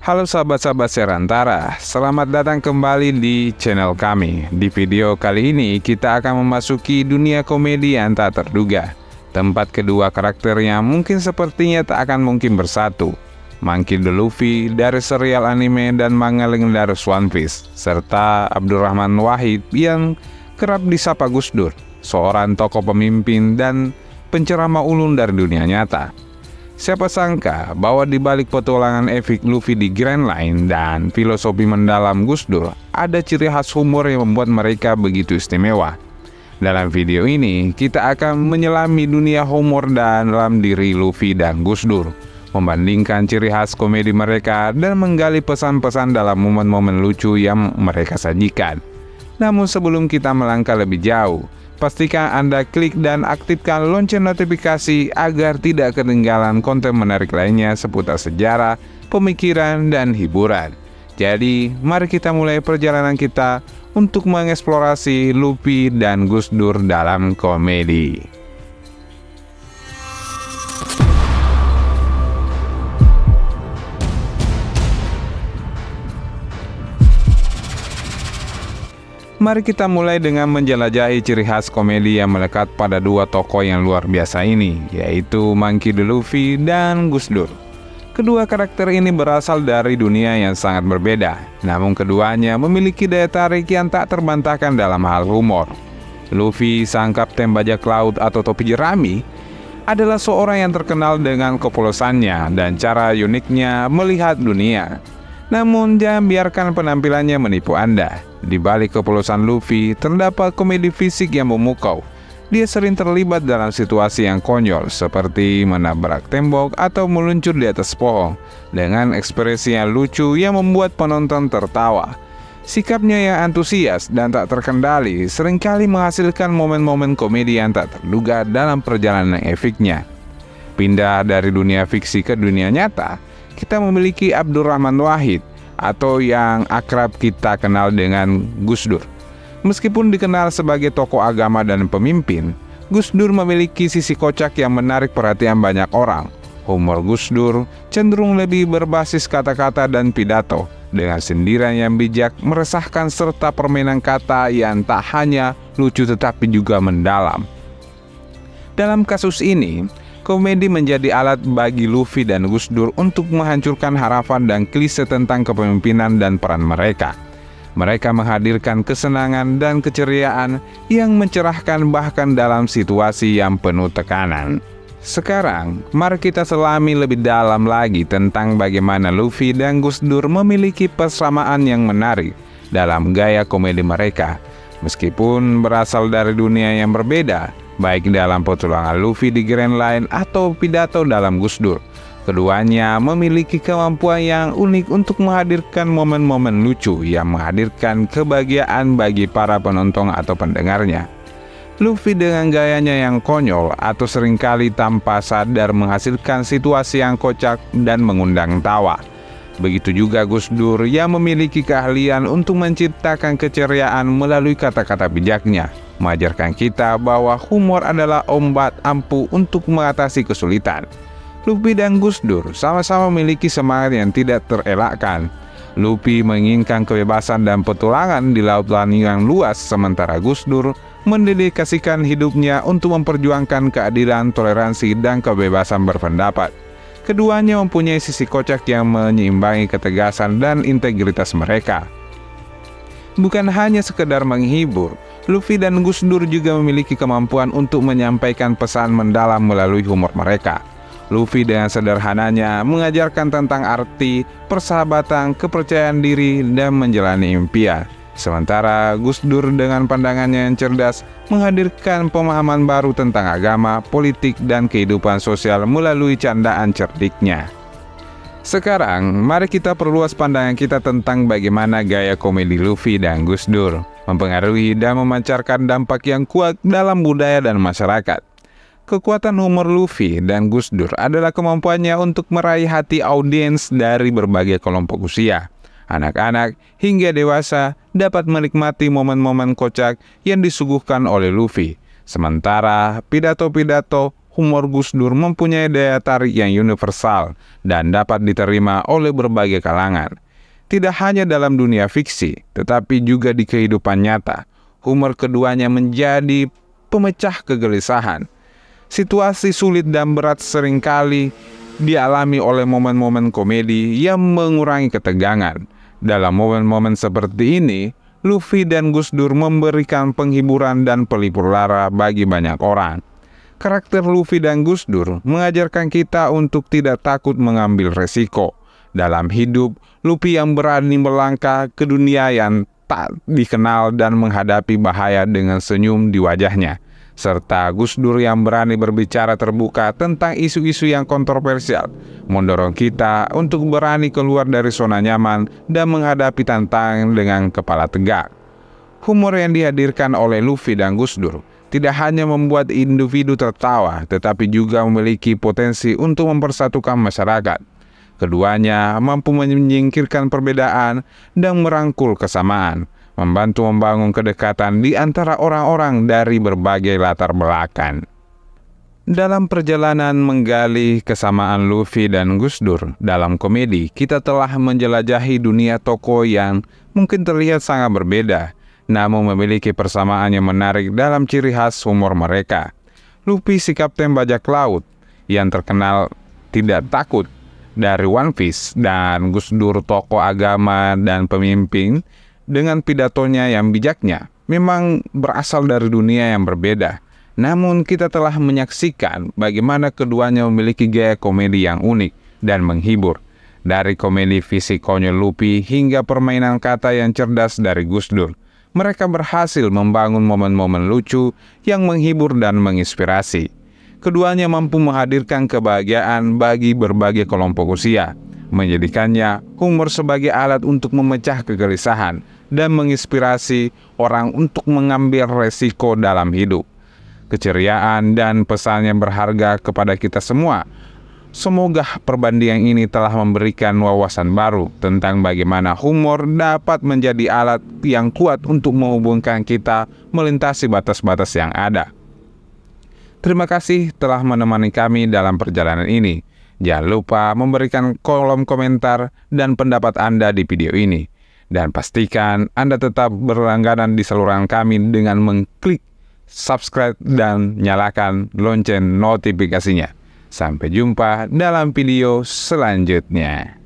Halo sahabat-sahabat Serantara, selamat datang kembali di channel kami. Di video kali ini kita akan memasuki dunia komedi yang tak terduga. Tempat kedua karakter yang mungkin sepertinya tak akan mungkin bersatu. Monkey D. Luffy dari serial anime dan manga legendaris One Piece, serta Abdurrahman Wahid yang kerap disapa Gus Dur, seorang tokoh pemimpin dan penceramah ulun dari dunia nyata. Siapa sangka bahwa di balik petualangan epik Luffy di Grand Line dan filosofi mendalam Gus Dur, ada ciri khas humor yang membuat mereka begitu istimewa. Dalam video ini, kita akan menyelami dunia humor dalam diri Luffy dan Gus Dur, membandingkan ciri khas komedi mereka dan menggali pesan-pesan dalam momen-momen lucu yang mereka sajikan. Namun sebelum kita melangkah lebih jauh, pastikan Anda klik dan aktifkan lonceng notifikasi agar tidak ketinggalan konten menarik lainnya seputar sejarah, pemikiran, dan hiburan. Jadi, mari kita mulai perjalanan kita untuk mengeksplorasi Luffy dan Gus Dur dalam komedi. Mari kita mulai dengan menjelajahi ciri khas komedi yang melekat pada dua tokoh yang luar biasa ini, yaitu Monkey D. Luffy dan Gus Dur. Kedua karakter ini berasal dari dunia yang sangat berbeda, namun keduanya memiliki daya tarik yang tak terbantahkan dalam hal humor. Luffy, sang kapten bajak laut atau topi jerami, adalah seorang yang terkenal dengan kepolosannya dan cara uniknya melihat dunia. Namun jangan biarkan penampilannya menipu Anda. Di balik kepolosan Luffy terdapat komedi fisik yang memukau. Dia sering terlibat dalam situasi yang konyol seperti menabrak tembok atau meluncur di atas pohon dengan ekspresi yang lucu yang membuat penonton tertawa. Sikapnya yang antusias dan tak terkendali seringkali menghasilkan momen-momen komedi yang tak terduga dalam perjalanan epiknya. Pindah dari dunia fiksi ke dunia nyata, kita memiliki Abdurrahman Wahid atau yang akrab kita kenal dengan Gus Dur. Meskipun dikenal sebagai tokoh agama dan pemimpin, Gus Dur memiliki sisi kocak yang menarik perhatian banyak orang. Humor Gus Dur cenderung lebih berbasis kata-kata dan pidato, dengan sindiran yang bijak, meresahkan serta permainan kata yang tak hanya lucu tetapi juga mendalam. Dalam kasus ini, komedi menjadi alat bagi Luffy dan Gus Dur untuk menghancurkan harapan dan klise tentang kepemimpinan dan peran mereka. Mereka menghadirkan kesenangan dan keceriaan yang mencerahkan bahkan dalam situasi yang penuh tekanan. Sekarang, mari kita selami lebih dalam lagi tentang bagaimana Luffy dan Gus Dur memiliki persamaan yang menarik dalam gaya komedi mereka. Meskipun berasal dari dunia yang berbeda, baik dalam petualangan Luffy di Grand Line atau pidato dalam Gus Dur, keduanya memiliki kemampuan yang unik untuk menghadirkan momen-momen lucu yang menghadirkan kebahagiaan bagi para penonton atau pendengarnya. Luffy dengan gayanya yang konyol atau seringkali tanpa sadar menghasilkan situasi yang kocak dan mengundang tawa. Begitu juga Gus Dur yang memiliki keahlian untuk menciptakan keceriaan melalui kata-kata bijaknya, mengajarkan kita bahwa humor adalah obat ampuh untuk mengatasi kesulitan. Luffy dan Gus Dur sama-sama memiliki semangat yang tidak terelakkan. Luffy menginginkan kebebasan dan petualangan di lautan yang luas, sementara Gus Dur mendedikasikan hidupnya untuk memperjuangkan keadilan, toleransi, dan kebebasan berpendapat. Keduanya mempunyai sisi kocak yang menyeimbangi ketegasan dan integritas mereka. Bukan hanya sekedar menghibur, Luffy dan Gus Dur juga memiliki kemampuan untuk menyampaikan pesan mendalam melalui humor mereka. Luffy dengan sederhananya mengajarkan tentang arti persahabatan, kepercayaan diri, dan menjalani impian. Sementara Gus Dur dengan pandangannya yang cerdas menghadirkan pemahaman baru tentang agama, politik, dan kehidupan sosial melalui candaan cerdiknya. Sekarang, mari kita perluas pandangan kita tentang bagaimana gaya komedi Luffy dan Gus Dur mempengaruhi dan memancarkan dampak yang kuat dalam budaya dan masyarakat. Kekuatan humor Luffy dan Gus Dur adalah kemampuannya untuk meraih hati audiens dari berbagai kelompok usia. Anak-anak hingga dewasa dapat menikmati momen-momen kocak yang disuguhkan oleh Luffy. Sementara pidato-pidato, humor Gus Dur mempunyai daya tarik yang universal dan dapat diterima oleh berbagai kalangan. Tidak hanya dalam dunia fiksi, tetapi juga di kehidupan nyata. Humor keduanya menjadi pemecah kegelisahan. Situasi sulit dan berat seringkali dialami oleh momen-momen komedi yang mengurangi ketegangan. Dalam momen-momen seperti ini, Luffy dan Gus Dur memberikan penghiburan dan pelipur lara bagi banyak orang. Karakter Luffy dan Gus Dur mengajarkan kita untuk tidak takut mengambil resiko. Dalam hidup, Luffy yang berani melangkah ke dunia yang tak dikenal dan menghadapi bahaya dengan senyum di wajahnya. Serta Gus Dur yang berani berbicara terbuka tentang isu-isu yang kontroversial, mendorong kita untuk berani keluar dari zona nyaman dan menghadapi tantangan dengan kepala tegak. Humor yang dihadirkan oleh Luffy dan Gus Dur tidak hanya membuat individu tertawa, tetapi juga memiliki potensi untuk mempersatukan masyarakat. Keduanya mampu menyingkirkan perbedaan dan merangkul kesamaan, membantu membangun kedekatan di antara orang-orang dari berbagai latar belakang. Dalam perjalanan menggali kesamaan Luffy dan Gus Dur dalam komedi, kita telah menjelajahi dunia tokoh yang mungkin terlihat sangat berbeda, namun memiliki persamaan yang menarik dalam ciri khas humor mereka. Luffy si kapten bajak laut yang terkenal tidak takut dari One Piece, dan Gus Dur tokoh agama dan pemimpin dengan pidatonya yang bijaknya memang berasal dari dunia yang berbeda. Namun kita telah menyaksikan bagaimana keduanya memiliki gaya komedi yang unik dan menghibur. Dari komedi fisik konyol Luffy hingga permainan kata yang cerdas dari Gus Dur, mereka berhasil membangun momen-momen lucu yang menghibur dan menginspirasi. Keduanya mampu menghadirkan kebahagiaan bagi berbagai kelompok usia, menjadikannya humor sebagai alat untuk memecah kegelisahan dan menginspirasi orang untuk mengambil resiko dalam hidup. Keceriaan dan pesan yang berharga kepada kita semua. Semoga perbandingan ini telah memberikan wawasan baru tentang bagaimana humor dapat menjadi alat yang kuat untuk menghubungkan kita melintasi batas-batas yang ada. Terima kasih telah menemani kami dalam perjalanan ini. Jangan lupa memberikan kolom komentar dan pendapat Anda di video ini. Dan pastikan Anda tetap berlangganan di saluran kami dengan mengklik subscribe dan nyalakan lonceng notifikasinya. Sampai jumpa dalam video selanjutnya.